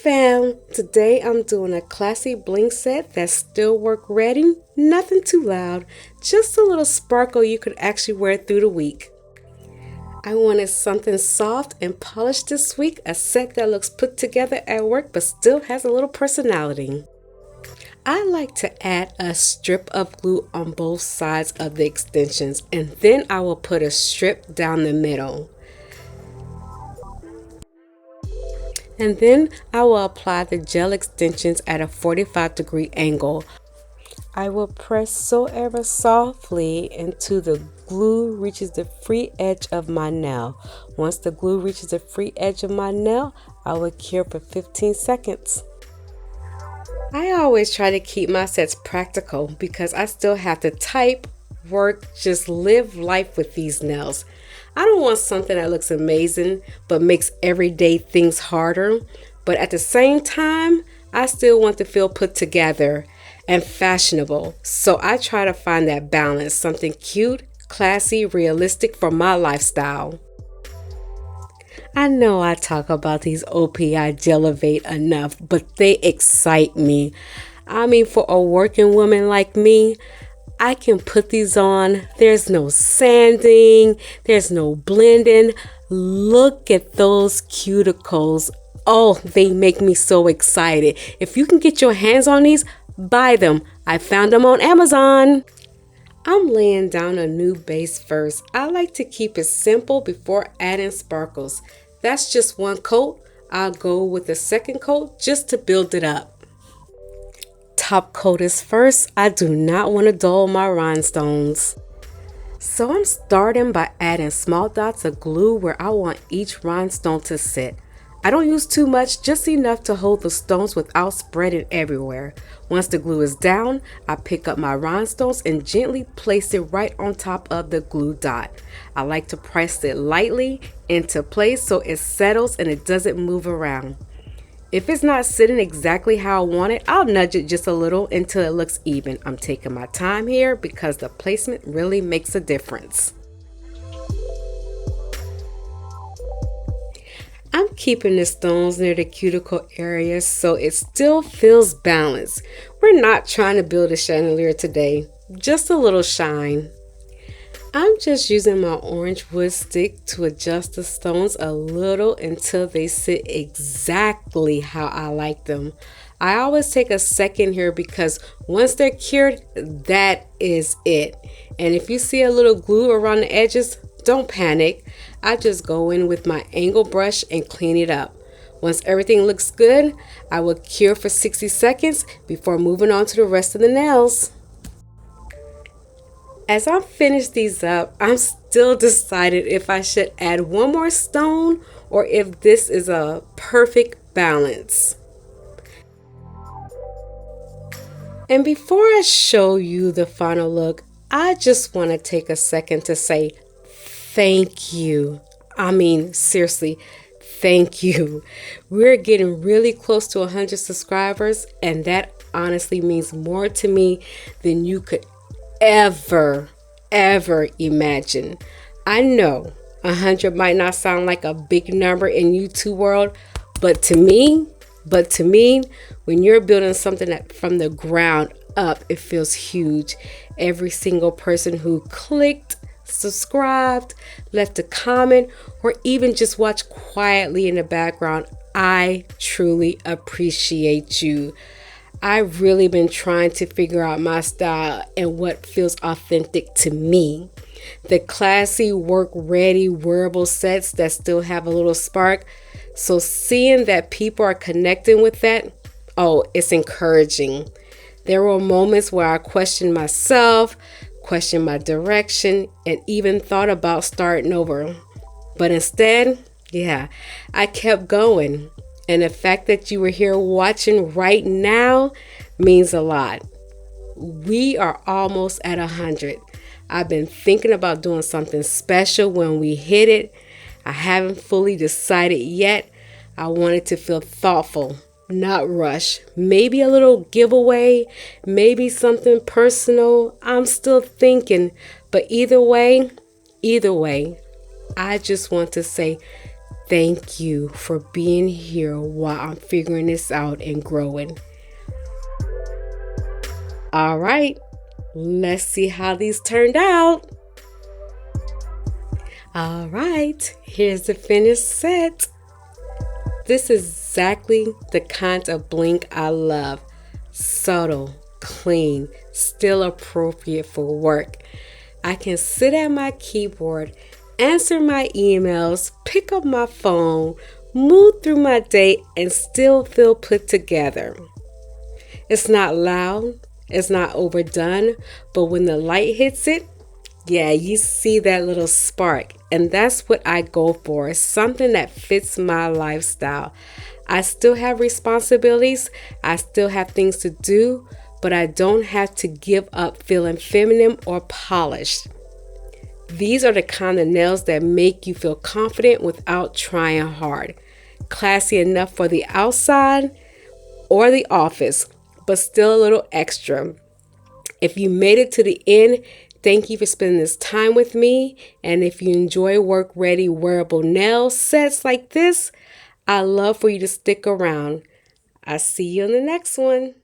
fam! Today I'm doing a classy bling set that's still work ready, nothing too loud, just a little sparkle you could actually wear through the week. I wanted something soft and polished this week, a set that looks put together at work but still has a little personality. I like to add a strip of glue on both sides of the extensions, and then I will put a strip down the middle. And then I will apply the gel extensions at a 45-degree angle. I will press so ever softly until the glue reaches the free edge of my nail. Once the glue reaches the free edge of my nail, I will cure for 15 seconds. I always try to keep my sets practical because I still have to type, work, just live life with these nails. I don't want something that looks amazing but makes everyday things harder. But at the same time, I still want to feel put together and fashionable. So I try to find that balance, something cute, classy, realistic for my lifestyle. I know I talk about these OPI Gelevate enough, but they excite me. I mean, for a working woman like me, I can put these on. There's no sanding. There's no blending. Look at those cuticles. Oh, they make me so excited. If you can get your hands on these, buy them. I found them on Amazon. I'm laying down a new base first. I like to keep it simple before adding sparkles. That's just one coat. I'll go with the second coat just to build it up. Top coat is first. I do not want to dull my rhinestones. So I'm starting by adding small dots of glue where I want each rhinestone to sit. I don't use too much, just enough to hold the stones without spreading everywhere. Once the glue is down, I pick up my rhinestones and gently place it right on top of the glue dot. I like to press it lightly into place so it settles and it doesn't move around. If it's not sitting exactly how I want it, I'll nudge it just a little until it looks even. I'm taking my time here because the placement really makes a difference. I'm keeping the stones near the cuticle area so it still feels balanced. We're not trying to build a chandelier today, just a little shine. I'm just using my orange wood stick to adjust the stones a little until they sit exactly how I like them. I always take a second here because once they're cured, that is it. And if you see a little glue around the edges, don't panic. I just go in with my angle brush and clean it up. Once everything looks good, I will cure for 60 seconds before moving on to the rest of the nails. As I finish these up, I'm still decided if I should add one more stone or if this is a perfect balance. And before I show you the final look, I just want to take a second to say thank you. I mean, seriously, thank you. We're getting really close to 100 subscribers, and that honestly means more to me than you could ever imagine. I know 100 might not sound like a big number in YouTube world, but to me, when you're building something that from the ground up, it feels huge. Every single person who clicked, subscribed, left a comment, or even just watched quietly in the background, I truly appreciate you. I've really been trying to figure out my style and what feels authentic to me. The classy, work-ready, wearable sets that still have a little spark. So seeing that people are connecting with that, oh, it's encouraging. There were moments where I questioned myself, questioned my direction, and even thought about starting over. But instead, I kept going. And the fact that you were here watching right now means a lot. We are almost at 100. I've been thinking about doing something special when we hit it. I haven't fully decided yet. I want it to feel thoughtful, not rush. Maybe a little giveaway, maybe something personal. I'm still thinking, but either way, I just want to say Thank you for being here while I'm figuring this out and growing. All right, let's see how these turned out. All right, here's the finished set. This is exactly the kind of bling I love. Subtle, clean, still appropriate for work. I can sit at my keyboard, answer my emails, pick up my phone, move through my day, and still feel put together. It's not loud, it's not overdone, but when the light hits it, yeah, you see that little spark. And that's what I go for, something that fits my lifestyle. I still have responsibilities, I still have things to do, but I don't have to give up feeling feminine or polished. These are the kind of nails that make you feel confident without trying hard. Classy enough for the outside or the office, but still a little extra. If you made it to the end, thank you for spending this time with me. And if you enjoy work ready wearable nail sets like this, I love for you to stick around. I'll see you on the next one.